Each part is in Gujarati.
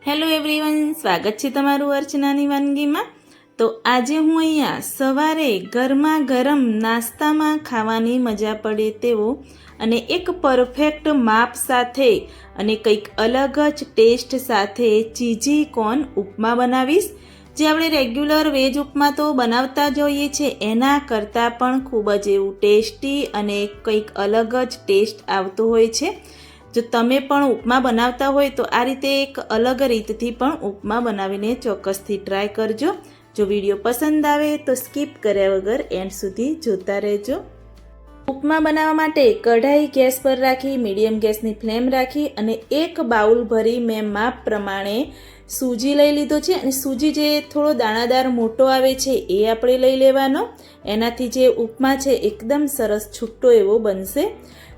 હેલો એવરીવન, સ્વાગત છે તમારું અર્ચનાની વાનગીમાં। તો આજે હું અહીંયા સવારે ગરમા ગરમ નાસ્તામાં ખાવાની મજા પડે તેવો અને એક પરફેક્ટ માપ સાથે અને કંઈક અલગ જ ટેસ્ટ સાથે ચીઝી કોર્ન ઉપમા બનાવીશ। જે આપણે રેગ્યુલર વેજ ઉપમા તો બનાવતા જ હોઈએ છીએ, એના કરતાં પણ ખૂબ જ એવું ટેસ્ટી અને કંઈક અલગ જ ટેસ્ટ આવતો હોય છે। જો તમે પણ ઉપમા બનાવતા હોય તો આ રીતે એક અલગ રીતથી પણ ઉપમા બનાવીને ચોક્કસથી ટ્રાય કરજો। જો વિડીયો પસંદ આવે તો સ્કીપ કર્યા વગર એન્ડ સુધી જોતા રહેજો। ઉપમા બનાવવા માટે કઢાઈ ગેસ પર રાખી મીડિયમ ગેસની ફ્લેમ રાખી અને એક બાઉલ ભરી મેં માપ પ્રમાણે સૂજી લઈ લીધો છે। અને સૂજી જે થોડો દાણાદાર મોટો આવે છે એ આપણે લઈ લેવાનો, એનાથી જે ઉપમા છે એકદમ સરસ છૂટો એવો બનશે।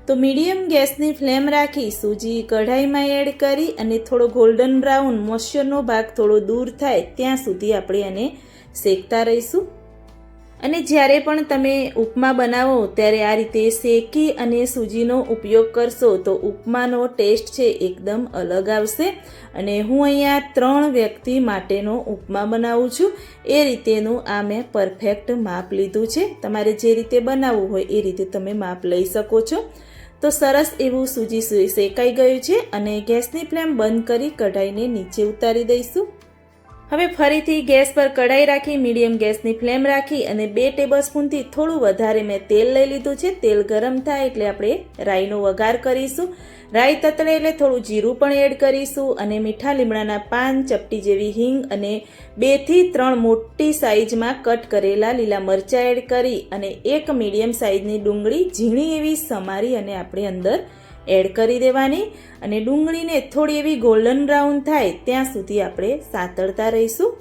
તો મીડિયમ ગેસની ફ્લેમ રાખી સૂજી કઢાઈમાં એડ કરી અને થોડો ગોલ્ડન બ્રાઉન મોઇશ્ચરનો ભાગ થોડો દૂર થાય ત્યાં સુધી આપણે એને શેકતા રહીશું। અને જ્યારે પણ તમે ઉપમા બનાવો ત્યારે આ રીતે શેકી અને સૂજીનો ઉપયોગ કરશો તો ઉપમાનો ટેસ્ટ છે એકદમ અલગ આવશે। અને હું અહીંયા 3 વ્યક્તિ માટેનો ઉપમા બનાવું છું, એ રીતેનું આ મેં પરફેક્ટ માપ લીધું છે। તમારે જે રીતે બનાવવું હોય એ રીતે તમે માપ લઈ શકો છો। તો સરસ એવું સૂજી શેકાઈ ગયું છે અને ગેસની ફ્લેમ બંધ કરી કઢાઈને નીચે ઉતારી દઈશું। હવે ફરીથી ગેસ પર કઢાઈ રાખી મીડિયમ ગેસની ફ્લેમ રાખી અને 2 ટેબલસ્પૂનથી થોડું વધારે મેં તેલ લઈ લીધું છે। તેલ ગરમ થાય એટલે આપણે રાઈનો વઘાર કરીશું। રાઈ તતળે એટલે થોડું જીરું પણ એડ કરીશું અને મીઠા લીમડાના પાન, ચપટી જેવી હિંગ અને 2 થી 3 મોટી સાઈઝમાં કટ કરેલા લીલા મરચાં એડ કરી અને એક મીડિયમ સાઈઝની ડુંગળી ઝીણી એવી સમારી અને આપણે અંદર એડ કરી દેવાની અને ડુંગળીને થોડી એવી ગોલ્ડન બ્રાઉન થાય ત્યાં સુધી આપણે સાતળતા રહીશું।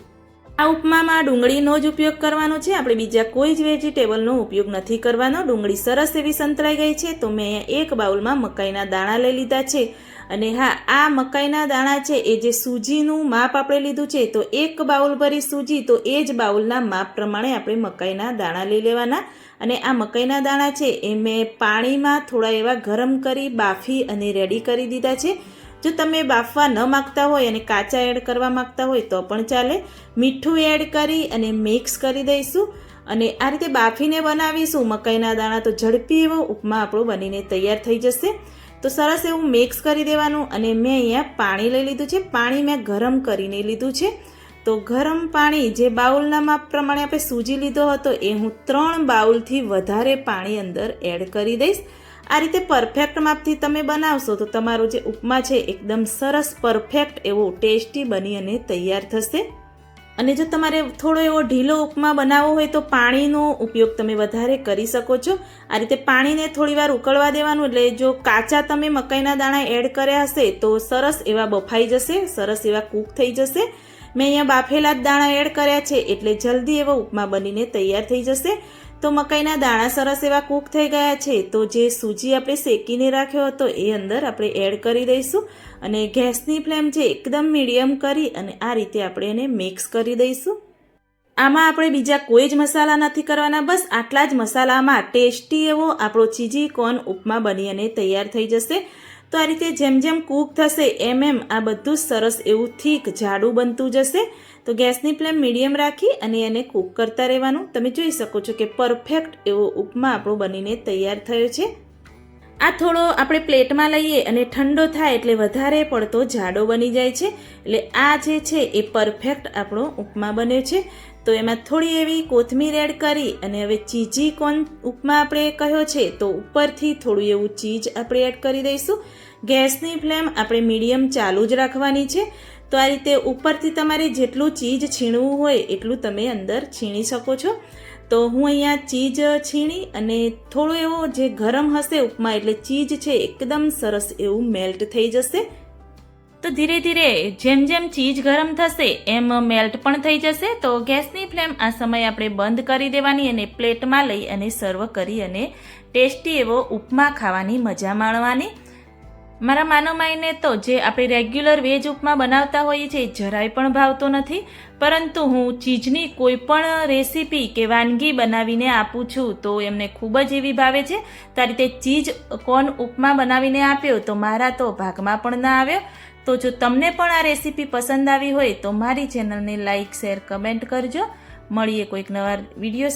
આ ઉપમામાં ડુંગળીનો જ ઉપયોગ કરવાનો છે, આપણે બીજા કોઈ જ વેજીટેબલનો ઉપયોગ નથી કરવાનો। ડુંગળી સરસ એવી સંતળાઈ ગઈ છે તો મેં અહીંયા એક બાઉલમાં મકાઈના દાણા લઈ લીધા છે। અને હા, આ મકાઈના દાણા છે એ જે સૂજીનું માપ આપણે લીધું છે તો એક બાઉલ ભરી સૂજી તો એ જ બાઉલના માપ પ્રમાણે આપણે મકાઈના દાણા લઈ લેવાના। અને આ મકાઈના દાણા છે એ મેં પાણીમાં થોડા એવા ગરમ કરી બાફી અને રેડી કરી દીધા છે। જો તમે બાફવા ન માગતા હોય અને કાચા એડ કરવા માગતા હોય તો પણ ચાલે। મીઠું એડ કરી અને મિક્સ કરી દઈશું અને આ રીતે બાફીને બનાવીશું મકાઈના દાણા તો ઝડપી એવો ઉપમા આપણો બનીને તૈયાર થઈ જશે। તો સરસ એવું મિક્સ કરી દેવાનું અને મેં અહીંયા પાણી લઈ લીધું છે, પાણી મેં ગરમ કરીને લીધું છે। તો ગરમ પાણી જે બાઉલના માપ પ્રમાણે આપણે સૂજી લીધો હતો એ હું 3 બાઉલથી વધારે પાણી અંદર એડ કરી દઈશ। આ રીતે પરફેક્ટ માપથી તમે બનાવશો તો તમારો જે ઉપમા છે એકદમ સરસ પરફેક્ટ એવો ટેસ્ટી બની અને તૈયાર થશે। અને જો તમારે થોડો એવો ઢીલો ઉપમા બનાવવો હોય તો પાણીનો ઉપયોગ તમે વધારે કરી શકો છો। આ રીતે પાણીને થોડીવાર ઉકળવા દેવાનું, એટલે જો કાચા તમે મકાઈના દાણા એડ કર્યા હશે તો સરસ એવા બફાઈ જશે, સરસ એવા કૂક થઈ જશે। મેં અહીંયા બાફેલા જ દાણા એડ કર્યા છે એટલે જલ્દી એવો ઉપમા બનીને તૈયાર થઈ જશે। તો મકાઈના દાણા સરસ એવા કૂક થઈ ગયા છે તો જે સૂજી આપણે શેકીને રાખ્યો હતો એ અંદર આપણે એડ કરી દઈશું અને ગેસની ફ્લેમ છે એકદમ મીડિયમ કરી અને આ રીતે આપણે એને મિક્સ કરી દઈશું। આમાં આપણે બીજા કોઈ જ મસાલા નથી કરવાના, બસ આટલા જ મસાલામાં ટેસ્ટી એવો આપણો ચીઝી કોર્ન ઉપમા બની અને તૈયાર થઈ જશે। તો આ રીતે જેમ જેમ કૂક થશે એમ આ બધું સરસ એવું થીક જાડું બનતું જશે। તો ગેસની ફ્લેમ મીડિયમ રાખી અને એને કૂક કરતા રહેવાનું। તમે જોઈ શકો છો કે પરફેક્ટ એવો ઉપમા આપણો બનીને તૈયાર થયો છે। આ થોડો આપણે પ્લેટમાં લઈએ અને ઠંડો થાય એટલે વધારે પડતો જાડો બની જાય છે, એટલે આ જે છે એ પરફેક્ટ આપણો ઉપમા બન્યો છે। તો એમાં થોડી એવી કોથમીર એડ કરી અને હવે ચીઝી કોર્ન ઉપમા આપણે કહ્યો છે તો ઉપરથી થોડું એવું ચીઝ આપણે એડ કરી દઈશું। ગેસની ફ્લેમ આપણે મીડિયમ ચાલુ જ રાખવાની છે। તો આ રીતે ઉપરથી તમારે જેટલું ચીઝ છીણવું હોય એટલું તમે અંદર છીણી શકો છો। તો હું અહીંયા ચીઝ છીણી અને થોડું એવો જે ગરમ હશે ઉપમા એટલે ચીઝ છે એકદમ સરસ એવું મેલ્ટ થઈ જશે। તો ધીરે ધીરે જેમ જેમ ચીઝ ગરમ થશે એમ મેલ્ટ પણ થઈ જશે। તો ગેસની ફ્લેમ આ સમયે આપણે બંધ કરી દેવાની અને પ્લેટમાં લઈ અને સર્વ કરી અને ટેસ્ટી એવો ઉપમા ખાવાની મજા માણવાની। મારા માનવમાઈને તો જે આપણે રેગ્યુલર વેજ ઉપમા બનાવતા હોઈએ છીએ જરાય પણ ભાવતો નથી, પરંતુ હું ચીઝની કોઈ પણ રેસીપી કે વાનગી બનાવીને આપું છું તો એમને ખૂબ જ એવી ભાવે છે. તો આ રીતે ચીઝ કોર્ન ઉપમા બનાવીને આપ્યો તો મારા તો ભાગમાં પણ ના આવ્યો. તો જો તમને પણ આ રેસીપી પસંદ આવી હોય તો મારી ચેનલને લાઇક, શેર, કમેન્ટ કરજો. મળીએ કોઈક નવા વિડીયો.